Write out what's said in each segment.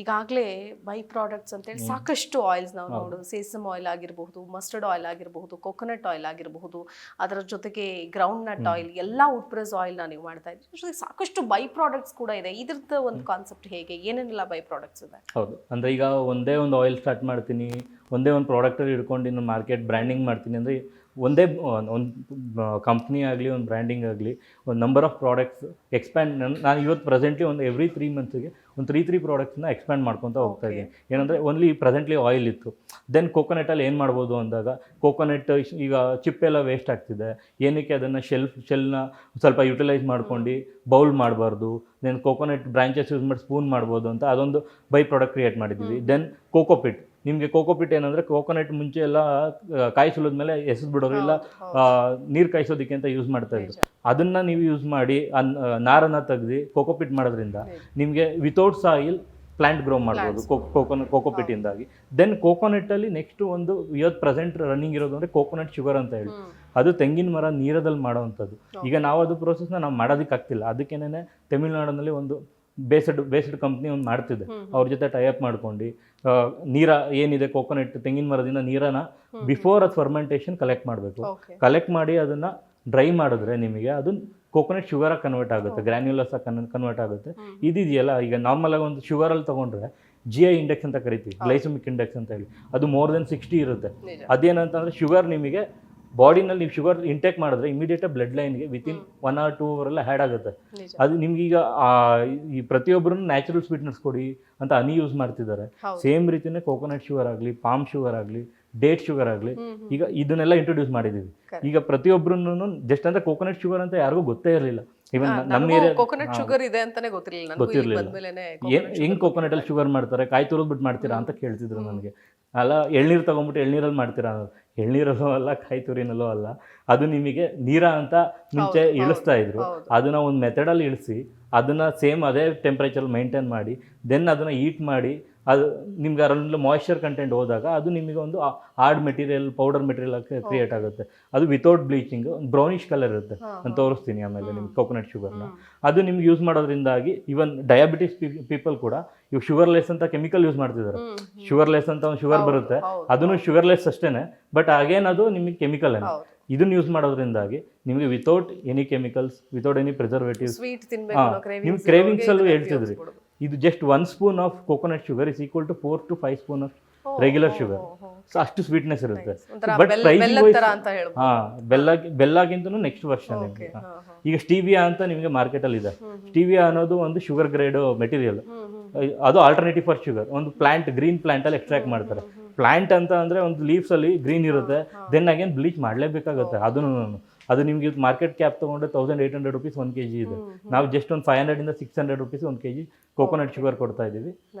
ಈಗಾಗಲೇ by products ಅಂತೇಳಿ ಸಾಕಷ್ಟು ಆಯಿಲ್ಸ್ ನಾವು ನೋಡೋದು, ಸೇಸಮ್ ಆಯಿಲ್ ಆಗಿರಬಹುದು, ಮಸ್ಟರ್ಡ್ ಆಯಿಲ್ ಆಗಿರಬಹುದು, ಕೊಕೊನಟ್ ಆಯಿಲ್ ಆಗಿರಬಹುದು, ಅದರ ಜೊತೆಗೆ ಗ್ರೌಂಡ್ ನಟ್ ಆಯಿಲ್, ಎಲ್ಲ ಉಡ್ಪ್ರೆಸ್ ಆಯಿಲ್ನ ನೀವು ಮಾಡ್ತಾ ಇದ್ದೀರಿ. ಜೊತೆಗೆ ಸಾಕಷ್ಟು ಬೈ ಪ್ರಾಡಕ್ಟ್ಸ್ ಕೂಡ ಇದೆ. ಇದ್ರದ್ದು ಒಂದು ಕಾನ್ಸೆಪ್ಟ್ ಹೇಗೆ, ಏನೇನೆಲ್ಲ ಬೈ ಪ್ರಾಡಕ್ಟ್ಸ್ ಇದೆ? ಹೌದು, ಅಂದರೆ ಈಗ ಒಂದೇ ಒಂದು ಆಯಿಲ್ ಸ್ಟಾರ್ಟ್ ಮಾಡ್ತೀನಿ, ಒಂದೇ ಒಂದು ಪ್ರಾಡಕ್ಟಲ್ಲಿ ಹಿಡ್ಕೊಂಡು ಇನ್ನು ಮಾರ್ಕೆಟ್ ಬ್ರ್ಯಾಂಡಿಂಗ್ ಮಾಡ್ತೀನಿ ಅಂದರೆ ಒಂದೇ ಒಂದು ಕಂಪ್ನಿ ಆಗಲಿ ಒಂದು ಬ್ರ್ಯಾಂಡಿಂಗ್ ಆಗಲಿ ಒಂದು ನಂಬರ್ ಆಫ್ ಪ್ರಾಡಕ್ಟ್ಸ್ ಎಕ್ಸ್ಪ್ಯಾಂಡ್ ನಾನು ಇವತ್ತು ಪ್ರೆಸೆಂಟ್ಲಿ ಒಂದು ಎವ್ರಿ 3 ಮಂತ್ಸ್ಗೆ ಒಂದು 3 ಪ್ರಾಡಕ್ಟ್ಸ್ನ ಎಕ್ಸ್ಪ್ಯಾಂಡ್ ಮಾಡ್ಕೊತಾ ಹೋಗ್ತಾ ಇದ್ದೀನಿ. ಏನಂದರೆ ಓನ್ಲಿ ಪ್ರೆಸೆಂಟ್ಲಿ ಆಯಿಲ್ ಇತ್ತು, ದೆನ್ ಕೋಕೋನಟಲ್ಲಿ ಏನು ಮಾಡ್ಬೋದು ಅಂದಾಗ ಕೋಕೋನಟ್ ಈಗ ಚಿಪ್ಪೆಲ್ಲ ವೇಸ್ಟ್ ಆಗ್ತಿದೆ, ಏನಕ್ಕೆ ಅದನ್ನು ಶೆಲ್ನ ಸ್ವಲ್ಪ ಯುಟಿಲೈಸ್ ಮಾಡ್ಕೊಂಡು ಬೌಲ್ ಮಾಡಬಾರ್ದು, ದೆನ್ ಕೋಕೋನಟ್ ಬ್ರಾಂಚಸ್ ಯೂಸ್ ಮಾಡಿ ಸ್ಪೂನ್ ಮಾಡ್ಬೋದು ಅಂತ ಅದೊಂದು ಬೈ ಪ್ರಾಡಕ್ಟ್ ಕ್ರಿಯೇಟ್ ಮಾಡಿದ್ದೀವಿ. ದೆನ್ ಕೋಕೋಪಿಟ್, ನಿಮಗೆ ಕೋಕೋಪಿಟ್ ಏನಂದರೆ ಕೋಕೋನಟ್ ಮುಂಚೆ ಎಲ್ಲ ಕಾಯಿ ಸುಲಿದ್ಮೇಲೆ ಎಸೆದು ಬಿಡೋರು, ಇಲ್ಲ ನೀರು ಕಾಯಿಸೋದಕ್ಕೆ ಅಂತ ಯೂಸ್ ಮಾಡ್ತಾ ಇದ್ರು. ಅದನ್ನು ನೀವು ಯೂಸ್ ಮಾಡಿ ನಾರನ್ನು ತೆಗೆದು ಕೋಕೋಪಿಟ್ ಮಾಡೋದ್ರಿಂದ ನಿಮಗೆ ವಿತೌಟ್ ಸಾಯಿಲ್ ಪ್ಲಾಂಟ್ ಗ್ರೋ ಮಾಡ್ಬೋದು ಕೋಕೋಪಿಟ್ಟಿಂದಾಗಿ. ದೆನ್ ಕೋಕೋನಟ್ಟಲ್ಲಿ ನೆಕ್ಸ್ಟ್ ಒಂದು ಇವತ್ತು ಪ್ರೆಸೆಂಟ್ ರನ್ನಿಂಗ್ ಇರೋದು ಅಂದರೆ ಕೋಕೋನಟ್ ಶುಗರ್ ಅಂತ ಹೇಳಿ, ಅದು ತೆಂಗಿನ ಮರ ನೀರದಲ್ಲಿ ಮಾಡೋವಂಥದ್ದು. ಈಗ ನಾವು ಅದು ಪ್ರೋಸೆಸ್ನ ನಾವು ಮಾಡೋದಕ್ಕಾಗ್ತಿಲ್ಲ, ಅದಕ್ಕೇನೆ ತಮಿಳ್ನಾಡಿನಲ್ಲಿ ಒಂದು ಬೇಸ್ಡ್ ಕಂಪ್ನಿ ಒಂದು ಮಾಡ್ತಿದೆ. ಅವ್ರ ಜೊತೆ ಟೈಅಪ್ ಮಾಡ್ಕೊಂಡು ನೀರ ಏನಿದೆ ಕೋಕೋನಟ್ ತೆಂಗಿನ ಮರದಿಂದ ನೀರನ್ನು ಬಿಫೋರ್ ಅದು ಫರ್ಮೆಂಟೇಷನ್ ಕಲೆಕ್ಟ್ ಮಾಡಬೇಕು. ಕಲೆಕ್ಟ್ ಮಾಡಿ ಅದನ್ನು ಡ್ರೈ ಮಾಡಿದ್ರೆ ನಿಮಗೆ ಅದು ಕೋಕೋನಟ್ ಶುಗರಾಗಿ ಕನ್ವರ್ಟ್ ಆಗುತ್ತೆ, ಗ್ರ್ಯಾನ್ಯುಲಸ್ ಆಗಿ ಕನ್ವರ್ಟ್ ಆಗುತ್ತೆ. ಇದೆಯಲ್ಲ ಈಗ ನಾರ್ಮಲಾಗಿ ಒಂದು ಶುಗರಲ್ಲಿ ತೊಗೊಂಡ್ರೆ GI ಇಂಡೆಕ್ಸ್ ಅಂತ ಕರಿತೀವಿ, ಗ್ಲೈಸಮಿಕ್ ಇಂಡೆಕ್ಸ್ ಅಂತ ಹೇಳಿ, ಅದು ಮೋರ್ ದೆನ್ 60 ಇರುತ್ತೆ. ಅದೇನಂತಂದರೆ ಶುಗರ್ ನಿಮಗೆ ಬಾಡಿನಲ್ಲಿ ನೀವು ಶುಗರ್ ಇಂಟೇಕ್ ಮಾಡಿದ್ರೆ ಇಮಿಡಿಯೇಟಾಗಿ ಬ್ಲಡ್ ಲೈನ್ಗೆ ವಿತಿನ್ 1 or 2 ಅವರೆಲ್ಲ ಹ್ಯಾಡ್ ಆಗುತ್ತೆ. ಅದು ನಿಮ್ಗೀಗ ಈ ಪ್ರತಿಯೊಬ್ಬರೂ ನ್ಯಾಚುರಲ್ ಸ್ವೀಟ್ನೆಸ್ ಕೊಡಿ ಅಂತ ಹನಿ ಯೂಸ್ ಮಾಡ್ತಿದ್ದಾರೆ. ಸೇಮ್ ರೀತಿಯೇ ಕೋಕೋನಟ್ ಶುಗರ್ ಆಗಲಿ, ಪಾಮ್ ಶುಗರ್ ಆಗಲಿ, ಡೇಟ್ ಶುಗರ್ ಆಗಲಿ, ಈಗ ಇದನ್ನೆಲ್ಲ ಇಂಟ್ರೊಡ್ಯೂಸ್ ಮಾಡಿದ್ದೀವಿ. ಈಗ ಪ್ರತಿಯೊಬ್ಬರೂ ಜಸ್ಟ್ ಅಂದರೆ ಕೋಕೋನಟ್ ಶುಗರ್ ಅಂತ ಯಾರಿಗೂ ಗೊತ್ತೇ ಇರಲಿಲ್ಲ. ಇವನ್ ನಮ್ಮ ಏರಿಯಾ ಕೋಕೋನಟ್ ಶುಗರ್ ಇದೆ ಅಂತಾನೆ ಗೊತ್ತಿರಲಿಲ್ಲ. ಹೆಂಗ್ ಕೋಕೋನಟ್ ಅಲ್ಲಿ ಶುಗರ್ ಮಾಡ್ತಾರೆ, ಕಾಯಿ ತುರಿದ್ಬಿಟ್ಟು ಮಾಡ್ತೀರಾ ಅಂತ ಕೇಳ್ತಿದ್ರು ನನಗೆ. ಅಲ್ಲ, ಎಳ್ನೀರು ತೊಗೊಂಬಿಟ್ಟು ಎಳ್ನೀರಲ್ಲಿ ಮಾಡ್ತೀರಾ ಅನ್ನೋದು. ಎಳ್ನೀರಲ್ಲೂ ಅಲ್ಲ, ಕಾಯಿ ತುರಿನಲ್ಲೂ ಅಲ್ಲ, ಅದು ನಿಮಗೆ ನೀರ ಅಂತ ಮುಂಚೆ ಇಳಿಸ್ತಾ ಇದ್ರು. ಅದನ್ನ ಒಂದು ಮೆಥಡಲ್ಲಿ ಇಳಿಸಿ ಅದನ್ನು ಸೇಮ್ ಅದೇ ಟೆಂಪ್ರೇಚರ್ ಮೈಂಟೈನ್ ಮಾಡಿ ದೆನ್ ಅದನ್ನು ಹೀಟ್ ಮಾಡಿ ಅದು ನಿಮ್ಗೆ ಅದರಲ್ಲಿ ಮಾಯ್ಶ್ಚರ್ ಕಂಟೆಂಟ್ ಹೋದಾಗ ಅದು ನಿಮಗೆ ಒಂದು hard material, powder material create ಆಗುತ್ತೆ. ಅದು ವಿತೌಟ್ ಬ್ಲೀಚಿಂಗ್ ಬ್ರೌನಿಶ್ ಕಲರ್ ಇರುತ್ತೆ ಅಂತ ತೋರಿಸ್ತೀನಿ ಆಮೇಲೆ ನಿಮ್ಗೆ ಕೋಕೋನಟ್ ಶುಗರ್ನ. ಅದು ನಿಮ್ಗೆ ಯೂಸ್ ಮಾಡೋದ್ರಿಂದಾಗಿ ಇವನ್ ಡಯಾಬಿಟಿಸ್ ಪೀಪಲ್ ಕೂಡ ಇವಾಗ ಶುಗರ್ಲೆಸ್ ಅಂತ ಕೆಮಿಕಲ್ ಯೂಸ್ ಮಾಡ್ತಿದ್ದಾರೆ. ಶುಗರ್ಲೆಸ್ ಅಂತ ಒಂದು ಶುಗರ್ ಬರುತ್ತೆ, ಅದನ್ನು ಶುಗರ್ಲೆಸ್ ಅಷ್ಟೇನೆ, ಬಟ್ ಅಗೇನ್ ಅದು ನಿಮಗೆ ಕೆಮಿಕಲ್ ಏನೇ. ಇದನ್ನ ಯೂಸ್ ಮಾಡೋದ್ರಿಂದಾಗಿ ನಿಮಗೆ without any chemicals, without any preservatives, ನಿಮ್ಗೆ ಕ್ರೇವಿಂಗ್ಸ್ ಅಲ್ಲೂ ಹೇಳ್ತಿದ್ರಿ. ಇದು just 1 spoon of coconut sugar is equal to 4 to 5 spoon of regular sugar. So ಅಷ್ಟು ಸ್ವೀಟ್ನೆಸ್ ಇರುತ್ತೆ. ಬಟ್ ಬೆಲ್ಲಗಿಂತನೂ ನೆಕ್ಸ್ಟ್ ವರ್ಷನ್ ನಿಮಗೆ ಈಗ ಸ್ಟೀವಿಯಾ ಅಂತ ನಿಮಗೆ ಮಾರ್ಕೆಟಲ್ಲಿ ಇದೆ. ಸ್ಟೀವಿಯಾ ಅನ್ನೋದು ಒಂದು ಶುಗರ್ ಗ್ರೇಡ್ ಮೆಟೀರಿಯಲ್, ಅದು ಆಲ್ಟರ್ನೇಟಿವ್ ಫಾರ್ ಶುಗರ್. ಒಂದು ಪ್ಲಾಂಟ್, ಗ್ರೀನ್ ಪ್ಲಾಂಟಲ್ಲಿ ಎಕ್ಸ್ಟ್ರಾಕ್ಟ್ ಮಾಡ್ತಾರೆ. ಪ್ಲಾಂಟ್ ಅಂತ ಅಂದರೆ ಒಂದು ಲೀವ್ಸಲ್ಲಿ ಗ್ರೀನ್ ಇರುತ್ತೆ, ದೆನ್ ಅಗೇನ್ ಬ್ಲೀಚ್ ಮಾಡಲೇಬೇಕಾಗುತ್ತೆ. ಅದು ನಿಮಗೆ ಮಾರ್ಕೆಟ್ ಕ್ಯಾಪ್ ತೊಗೊಂಡ್ರೆ 1800 rupees 1 kg ಇದೆ. ನಾವು ಜಸ್ಟ್ ಒಂದು 500 ಇಂದ 600 rupees 1 kg ಕೋಕೋನಟ್ ಶುಗರ್ ಕೊಡ್ತಾ ಇದ್ದೀವಿ.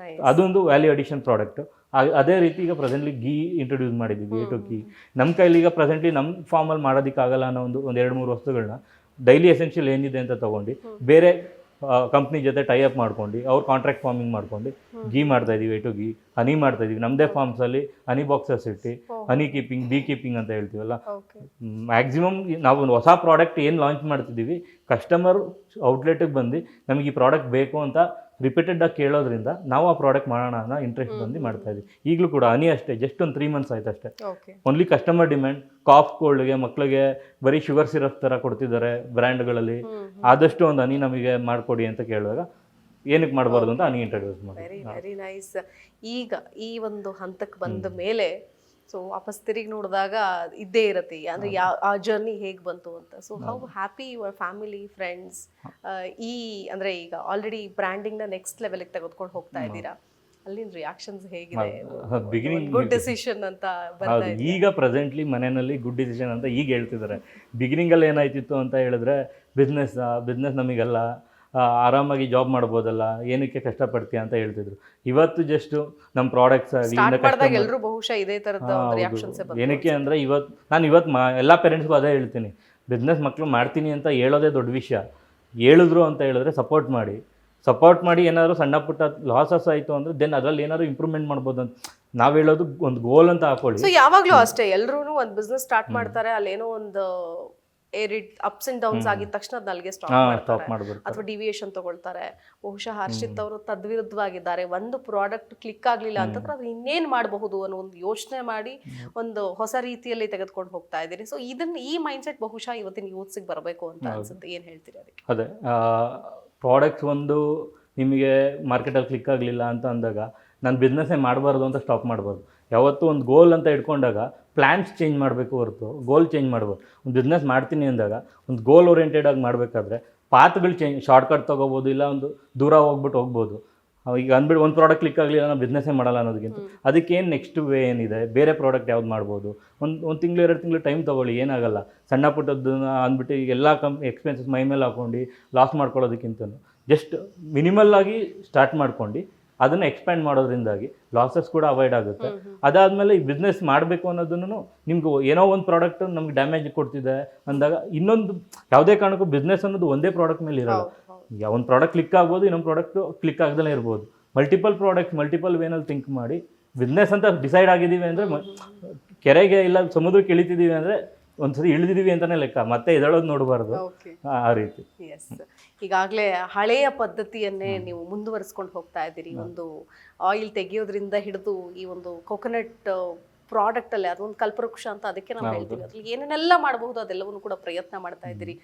ಅದೊಂದು ವ್ಯಾಲ್ಯೂ ಅಡಿಷನ್ ಪ್ರಾಡಕ್ಟ್. ಅದೇ ರೀತಿ ಈಗ ಪ್ರೆಸೆಂಟ್ಲಿ ಗೀ ಇಂಟ್ರೊಡ್ಯೂಸ್ ಮಾಡಿದ್ದೀವಿ, A2 ಗೀ. ನಮ್ಮ ಕೈಲಿ ಈಗ ಪ್ರೆಸೆಂಟ್ಲಿ ನಮ್ಮ ಫಾರ್ಮಲ್ಲಿ ಮಾಡೋದಕ್ಕಾಗಲ್ಲ ಅನ್ನೋ ಒಂದು 2-3 ವಸ್ತುಗಳನ್ನ ಡೈಲಿ ಎಸೆನ್ಷಿಯಲ್ ಏನಿದೆ ಅಂತ ತೊಗೊಂಡು ಬೇರೆ ಕಂಪ್ನಿ ಜೊತೆ ಟೈಅಪ್ ಮಾಡ್ಕೊಂಡು ಅವ್ರು ಕಾಂಟ್ರಾಕ್ಟ್ ಫಾರ್ಮಿಂಗ್ ಮಾಡ್ಕೊಂಡು ಗೀ ಮಾಡ್ತಾ ಇದೀವಿ, A2 ಗೀ. ಹನಿ ಮಾಡ್ತಾ ಇದೀವಿ ನಮ್ಮದೇ ಫಾರ್ಮ್ಸಲ್ಲಿ, ಹನಿ ಬಾಕ್ಸಸ್ ಇಟ್ಟು ಹನಿ ಕೀಪಿಂಗ್, ಬೀ ಕೀಪಿಂಗ್ ಅಂತ ಹೇಳ್ತೀವಲ್ಲ. ಮ್ಯಾಕ್ಸಿಮಮ್ ನಾವು ಒಂದು ಹೊಸ ಪ್ರಾಡಕ್ಟ್ ಏನು ಲಾಂಚ್ ಮಾಡ್ತಿದ್ದೀವಿ, ಕಸ್ಟಮರ್ ಔಟ್ಲೆಟಿಗೆ ಬಂದು ನಮಗೆ ಈ ಪ್ರಾಡಕ್ಟ್ ಬೇಕು ಅಂತ ರಿಪೀಟೆಡ್ ಆಗಿ ಕೇಳೋದ್ರಿಂದ ನಾವು ಆ ಪ್ರಾಡಕ್ಟ್ ಮಾಡೋಣ ಅನ್ನೋ ಇಂಟ್ರೆಸ್ಟ್ ಬಂದು ಮಾಡ್ತಾ ಇದ್ದೀವಿ. ಈಗಲೂ ಕೂಡ ಹನಿ ಅಷ್ಟೇ, ಜಸ್ಟ್ ಒಂದು 3 months ಆಯ್ತು ಅಷ್ಟೇ. Only customer demand. ಕಾಫ್ ಕೋಲ್ಡ್ಗೆ ಮಕ್ಕಳಿಗೆ ಬರೀ ಶುಗರ್ ಸಿರಪ್ ಥರ ಕೊಡ್ತಿದ್ದಾರೆ ಬ್ರ್ಯಾಂಡ್ಗಳಲ್ಲಿ, ಆದಷ್ಟು ಒಂದು ಹನಿ ನಮಗೆ ಮಾಡಿಕೊಡಿ ಅಂತ ಕೇಳಿದಾಗ ಏನಕ್ಕೆ ಮಾಡಬಾರ್ದು ಅಂತ ಹನಿ ಇಂಟ್ರೊಡ್ಯೂಸ್ ಮಾಡಿ. Very nice. ಈಗ ಈ ಒಂದು ಹಂತಕ್ಕೆ ಬಂದ ಮೇಲೆ ಸೊ ವಾಪಸ್ ತಿರುಗಿ ನೋಡಿದಾಗ ಇದ್ದೇ ಇರತ್ತೆ ಅಂದ್ರೆ ಆ ಜರ್ನಿ ಹೇಗೆ ಬಂತು ಅಂತ. So how happy your family, friends ಈ ಅಂದ್ರೆ ಈಗ ಆಲ್ರೆಡಿ ಬ್ರ್ಯಾಂಡಿಂಗ್ ನ ನೆಕ್ಸ್ಟ್ ಲೆವೆಲ್ಗೆ ತೆಗೆದುಕೊಂಡು ಹೋಗ್ತಾ ಇದ್ದೀರಾ, ಅಲ್ಲಿನ ರಿಯಾಕ್ಷನ್ಸ್ ಹೇಗಿದೆ? ಬಿಗಿನಿಂಗ್ ಗುಡ್ ಡಿಸಿಷನ್ ಅಂತ ಬರ್ತಾ ಇದೆ. ಈಗ ಪ್ರೆಸೆಂಟ್ಲಿ ಮನೆಯಲ್ಲಿ ಗುಡ್ ಡಿಸಿಷನ್ ಅಂತ ಈಗ ಹೇಳ್ತಿದ್ದಾರೆ. ಬಿಗಿನಿಂಗಲ್ಲಿ ಏನಾಯ್ತಿತ್ತು ಅಂತ ಹೇಳಿದ್ರೆ ಬಿಸ್ನೆಸ್ ನಮಗೆಲ್ಲ ಆರಾಮಾಗಿ ಜಾಬ್ ಮಾಡ್ಬೋದಲ್ಲ, ಏನಕ್ಕೆ ಕಷ್ಟಪಡ್ತೀಯ ಅಂತ ಹೇಳ್ತಿದ್ರು. ಇವತ್ತು ಜಸ್ಟ್ ನಮ್ಮ ಪ್ರಾಡಕ್ಟ್ಸ್ ಎಲ್ಲರೂ ಬಹುಶಃ ಇದೇ ತರದ ರಿಯಾಕ್ಷನ್ಸ್ ಏನಕ್ಕೆ ಅಂದರೆ ಇವತ್ತು ಎಲ್ಲ ಪೇರೆಂಟ್ಸ್ಗೂ ಅದೇ ಹೇಳ್ತೀನಿ, ಬಿಸ್ನೆಸ್ ಮಕ್ಕಳು ಮಾಡ್ತೀನಿ ಅಂತ ಹೇಳೋದೇ ದೊಡ್ಡ ವಿಷಯ. ಹೇಳಿದ್ರು ಅಂತ ಹೇಳಿದ್ರೆ ಸಪೋರ್ಟ್ ಮಾಡಿ ಏನಾದರೂ ಸಣ್ಣ ಪುಟ್ಟ ಲಾಸಸ್ ಆಯಿತು ಅಂದರೆ ದೆನ್ ಅದರಲ್ಲಿ ಏನಾದ್ರು ಇಂಪ್ರೂವ್ಮೆಂಟ್ ಮಾಡ್ಬೋದು ಅಂತ ನಾವು ಹೇಳೋದು. ಒಂದು ಗೋಲ್ ಅಂತ ಹಾಕೊಳ್ಳಿ. ಸೊ ಯಾವಾಗಲೂ ಅಷ್ಟೇ, ಎಲ್ಲರೂ ಒಂದು ಬಿಸ್ನೆಸ್ ಸ್ಟಾರ್ಟ್ ಮಾಡ್ತಾರೆ, ಅಲ್ಲೇನೋ ಒಂದು ಅಪ್ಸ್ ಅಂಡ್ ಡೌನ್ಸ್ ಆಗಿದ ತಕ್ಷಣ ಅದ್ ಅಲ್ಲಿಗೆ ಸ್ಟಾಪ್ ಸ್ಟಾಪ್ ಮಾಡ್ತಾರೆ ಮಾಡ್ಬಿಡ್ತಾರೆ. ಅಥವಾ ಡಿವಿಯೇಷನ್ ತಗೊಳ್ತಾರೆ. ಬಹುಶಃ ಹರ್ಷಿತ್ ಅವರು ತದ್ವಿರುದ್ಧವಾಗಿದ್ದಾರೆ. ಒಂದು ಪ್ರಾಡಕ್ಟ್ ಕ್ಲಿಕ್ ಆಗ್ಲಿಲ್ಲ ಅಂತಂದ್ರೆ ಅದು ಇನ್ನೇನ್ ಮಾಡಬಹುದು ಅನ್ನೋ ಒಂದು ಯೋಚನೆ ಮಾಡಿ ಒಂದು ಹೊಸ ರೀತಿಯಲ್ಲಿ ತೆಗೆದುಕೊಂಡು ಹೋಗ್ತಾ ಇದ್ದೀರಿ. ಸೊ ಈ ಮೈಂಡ್ ಸೆಟ್ ಬಹುಶಃ ಇವತ್ತಿನ ಯೂತ್ಸಿಗೆ ಬರಬೇಕು ಅಂತ ಅನ್ಸುತ್ತೆ. ಏನ್ ಹೇಳ್ತೀರಿ ಅದಕ್ಕೆ? ಅದೇ ಪ್ರಾಡಕ್ಟ್ಸ್ ಒಂದು ನಿಮಗೆ ಮಾರ್ಕೆಟಲ್ಲಿ ಕ್ಲಿಕ್ ಆಗಲಿಲ್ಲ ಅಂತ ಅಂದಾಗ ನಾನು ಬಿಸ್ನೆಸ್ಸೇ ಮಾಡಬಾರ್ದು ಅಂತ ಸ್ಟಾಪ್ ಮಾಡಬಾರ್ದು. ಯಾವತ್ತೂ ಒಂದು ಗೋಲ್ ಅಂತ ಇಟ್ಕೊಂಡಾಗ ಪ್ಲ್ಯಾನ್ಸ್ ಚೇಂಜ್ ಮಾಡಬೇಕು ಹೊರತು ಗೋಲ್ ಚೇಂಜ್ ಮಾಡ್ಬೋದು. ಒಂದು ಬಿಸ್ನೆಸ್ ಮಾಡ್ತೀನಿ ಅಂದಾಗ ಒಂದು ಗೋಲ್ ಓರಿಯೆಂಟೆಡ್ ಆಗಿ ಮಾಡಬೇಕಾದ್ರೆ ಪಾತ್ಗಳು ಚೇಂಜ್, ಶಾರ್ಟ್ಕಟ್ ತೊಗೋಬೋದು, ಇಲ್ಲ ಒಂದು ದೂರ ಹೋಗ್ಬೋದು. ಈಗ ಅಂದ್ಬಿಟ್ಟು ಒಂದು ಪ್ರಾಡಕ್ಟ್ ಕ್ಲಿಕ್ ಆಗಲಿಲ್ಲ ನಾವು ಬಿಸ್ನೆಸ್ಸೇ ಮಾಡಲ್ಲ ಅನ್ನೋದಕ್ಕಿಂತ ಅದಕ್ಕೇನು ನೆಕ್ಸ್ಟ್ ವೇ ಏನಿದೆ, ಬೇರೆ ಪ್ರಾಡಕ್ಟ್ ಯಾವ್ದು ಮಾಡ್ಬೋದು, ಒಂದು ತಿಂಗಳು 2 ತಿಂಗಳು ಟೈಮ್ ತೊಗೊಳ್ಳಿ, ಏನಾಗಲ್ಲ. ಸಣ್ಣ ಪುಟ್ಟದ್ದನ್ನ ಅಂದ್ಬಿಟ್ಟು ಈಗ ಎಲ್ಲ ಎಕ್ಸ್ಪೆನ್ಸಸ್ ಮೈ ಮೇಲೆ ಹಾಕೊಂಡು ಲಾಸ್ ಮಾಡ್ಕೊಳ್ಳೋದಕ್ಕಿಂತ ಜಸ್ಟ್ ಮಿನಿಮಲ್ ಆಗಿ ಸ್ಟಾರ್ಟ್ ಮಾಡ್ಕೊಂಡು ಅದನ್ನು ಎಕ್ಸ್ಪ್ಯಾಂಡ್ ಮಾಡೋದ್ರಿಂದಾಗಿ ಲಾಸಸ್ ಕೂಡ ಅವಾಯ್ಡ್ ಆಗುತ್ತೆ. ಅದಾದಮೇಲೆ ಈ ಬಿಸ್ನೆಸ್ ಮಾಡಬೇಕು ಅನ್ನೋದನ್ನು ನಿಮ್ಗೆ ಏನೋ ಒಂದು ಪ್ರಾಡಕ್ಟ್ ನಮ್ಗೆ ಡ್ಯಾಮೇಜ್ ಕೊಡ್ತಿದೆ ಅಂದಾಗ ಇನ್ನೊಂದು ಯಾವುದೇ ಕಾರಣಕ್ಕೂ ಬಿಸ್ನೆಸ್ ಅನ್ನೋದು ಒಂದೇ ಪ್ರಾಡಕ್ಟ್ ಮೇಲೆ ಇರೋಲ್ಲ. ಒಂದು ಪ್ರಾಡಕ್ಟ್ ಕ್ಲಿಕ್ ಆಗ್ಬೋದು, ಇನ್ನೊಂದು ಪ್ರಾಡಕ್ಟ್ ಕ್ಲಿಕ್ ಆಗದಲ್ಲೇ ಇರ್ಬೋದು. ಮಲ್ಟಿಪಲ್ ಪ್ರಾಡಕ್ಟ್ಸ್ ಮಲ್ಟಿಪಲ್ ವೇನಲ್ಲಿ ಥಿಂಕ್ ಮಾಡಿ ಬಿಸ್ನೆಸ್ ಅಂತ ಡಿಸೈಡ್ ಆಗಿದ್ದೀವಿ ಅಂದರೆ ಕೆರೆಗೆ ಇಲ್ಲ ಸಮುದ್ರಕ್ಕೆ ಇಳಿತಿದ್ದೀವಿ ಅಂದರೆ ಒಂದ್ಸರಿ ಇಳಿದಿದ್ದೀವಿ ಅಂತಲೇ ಲೆಕ್ಕ, ಮತ್ತೆ ಎದಳೋದು ನೋಡಬಾರ್ದು. ಆ ರೀತಿ ಈಗಾಗಲೇ ಹಳೆಯ ಪದ್ಧತಿಯನ್ನೇ ನೀವು ಮುಂದುವರಿಸ್ಕೊಂಡು ಹೋಗ್ತಾ ಇದ್ದೀರಿ. ಒಂದು ಆಯಿಲ್ ತೆಗೆಯೋದ್ರಿಂದ ಹಿಡಿದು ಈ ಒಂದು ಕೊಕೊನಟ್ ಪ್ರಾಡಕ್ಟ್ ಅಲ್ಲಿ ಅದೊಂದು ಕಲ್ಪವೃಕ್ಷ ಅಂತ ಅದಕ್ಕೆ ನಾವು ಹೇಳ್ತೀವಿ. ಅದ್ರಲ್ಲಿ ಏನೇನೆಲ್ಲ ಮಾಡಬಹುದು ಅದೆಲ್ಲವನ್ನು ಕೂಡ ಪ್ರಯತ್ನ ಮಾಡ್ತಾ ಇದ್ದೀರಿ.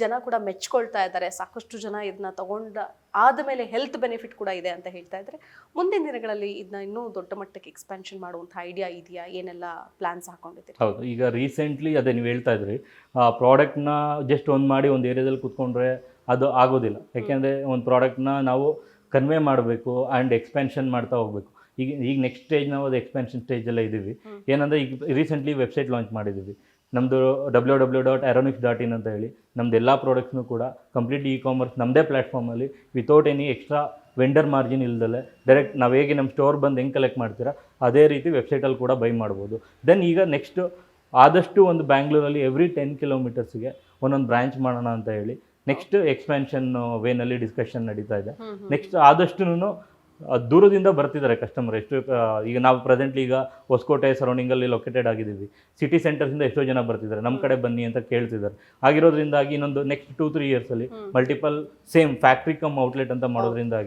ಜನ ಕೂಡ ಮೆಚ್ಕೊಳ್ತಾ ಇದ್ದಾರೆ. ಸಾಕಷ್ಟು ಜನ ಇದನ್ನ ತಗೊಂಡ ಆದಮೇಲೆ ಹೆಲ್ತ್ ಬೆನಿಫಿಟ್ ಕೂಡ ಇದೆ ಅಂತ ಹೇಳ್ತಾ ಇದ್ದಾರೆ. ಮುಂದಿನ ದಿನಗಳಲ್ಲಿ ಇದನ್ನ ಇನ್ನೂ ದೊಡ್ಡ ಮಟ್ಟಕ್ಕೆ ಎಕ್ಸ್ಪಾನ್ಷನ್ ಮಾಡುವಂಥ ಐಡಿಯಾ ಇದೆಯಾ? ಏನೆಲ್ಲ ಪ್ಲಾನ್ಸ್ ಹಾಕೊಂಡಿದ್ದೀರಿ? ಹೌದು, ಈಗ ರೀಸೆಂಟ್ಲಿ ಅದೇ ನೀವು ಹೇಳ್ತಾ ಇದ್ರಿ, ಆ ಪ್ರಾಡಕ್ಟ್ನ ಜಸ್ಟ್ ಒಂದು ಮಾಡಿ ಒಂದು ಏರಿಯಾದಲ್ಲಿ ಕೂತ್ಕೊಂಡ್ರೆ ಅದು ಆಗೋದಿಲ್ಲ. ಯಾಕೆಂದರೆ ಒಂದು ಪ್ರಾಡಕ್ಟ್ನ ನಾವು ಕನ್ವೆ ಮಾಡಬೇಕು ಆ್ಯಂಡ್ ಎಕ್ಸ್ಪ್ಯಾನ್ಷನ್ ಮಾಡ್ತಾ ಹೋಗಬೇಕು. ಈಗ ನೆಕ್ಸ್ಟ್ ಸ್ಟೇಜ್ ನಾವು ಅದು ಎಕ್ಸ್ಪ್ಯಾನ್ಷನ್ ಸ್ಟೇಜಲ್ಲೇ ಇದ್ದೀವಿ. ಏನಂದರೆ ಈಗ ರೀಸೆಂಟ್ಲಿ ವೆಬ್ಸೈಟ್ ಲಾಂಚ್ ಮಾಡಿದ್ದೀವಿ. ನಮ್ಮದು www.aeronix.in ಅಂತ ಹೇಳಿ ನಮ್ಮದು ಎಲ್ಲ ಪ್ರಾಡಕ್ಟ್ಸ್ನೂ ಕೂಡ ಕಂಪ್ಲೀಟ್ ಕಾಮರ್ಸ್ ನಮ್ಮದೇ ಪ್ಲ್ಯಾಟ್ಫಾರ್ಮಲ್ಲಿ without any extra vendor margin ಇಲ್ದಲೆ ಡೈರೆಕ್ಟ್ ನಾವು ಹೇಗೆ ನಮ್ಮ ಸ್ಟೋರ್ ಬಂದು ಹೆಂಗೆ ಕಲೆಕ್ಟ್ ಮಾಡ್ತೀರಾ ಅದೇ ರೀತಿ ವೆಬ್ಸೈಟಲ್ಲಿ ಕೂಡ ಬೈ ಮಾಡ್ಬೋದು. ದೆನ್ ಈಗ ನೆಕ್ಸ್ಟ್ ಆದಷ್ಟು ಒಂದು ಬ್ಯಾಂಗ್ಳೂರಲ್ಲಿ ಎವ್ರಿ 10 ಕಿಲೋಮೀಟರ್ಸ್ಗೆ ಒಂದೊಂದು ಬ್ರ್ಯಾಂಚ್ ಮಾಡೋಣ ಅಂತ ಹೇಳಿ ನೆಕ್ಸ್ಟ್ ಎಕ್ಸ್ಪ್ಯಾನ್ಷನ್ ವೇನಲ್ಲಿ ಡಿಸ್ಕಷನ್ ನಡೀತಾ ಇದೆ. ನೆಕ್ಸ್ಟ್ ಆದಷ್ಟು ದೂರದಿಂದ ಬರ್ತಿದ್ದಾರೆ ಕಸ್ಟಮರ್. ಈಗ ನಾವು ಪ್ರೆಸೆಂಟ್ಲಿ ಈಗ ಹೊಸಕೋಟೆ ಸರೌಂಡಿಂಗಲ್ಲಿ ಲೊಕೇಟೆಡ್ ಆಗಿದ್ದೀವಿ. ಸಿಟಿ ಸೆಂಟರ್ಸಿಂದ ಎಷ್ಟೋ ಜನ ಬರ್ತಿದ್ದಾರೆ, ನಮ್ಮ ಕಡೆ ಬನ್ನಿ ಅಂತ ಕೇಳ್ತಿದ್ದಾರೆ. ಆಗಿರೋದ್ರಿಂದಾಗಿ ಇನ್ನೊಂದು ನೆಕ್ಸ್ಟ್ 2-3 ಇಯರ್ಸಲ್ಲಿ multiple same factory cum outlet ಅಂತ ಮಾಡೋದ್ರಿಂದಾಗಿ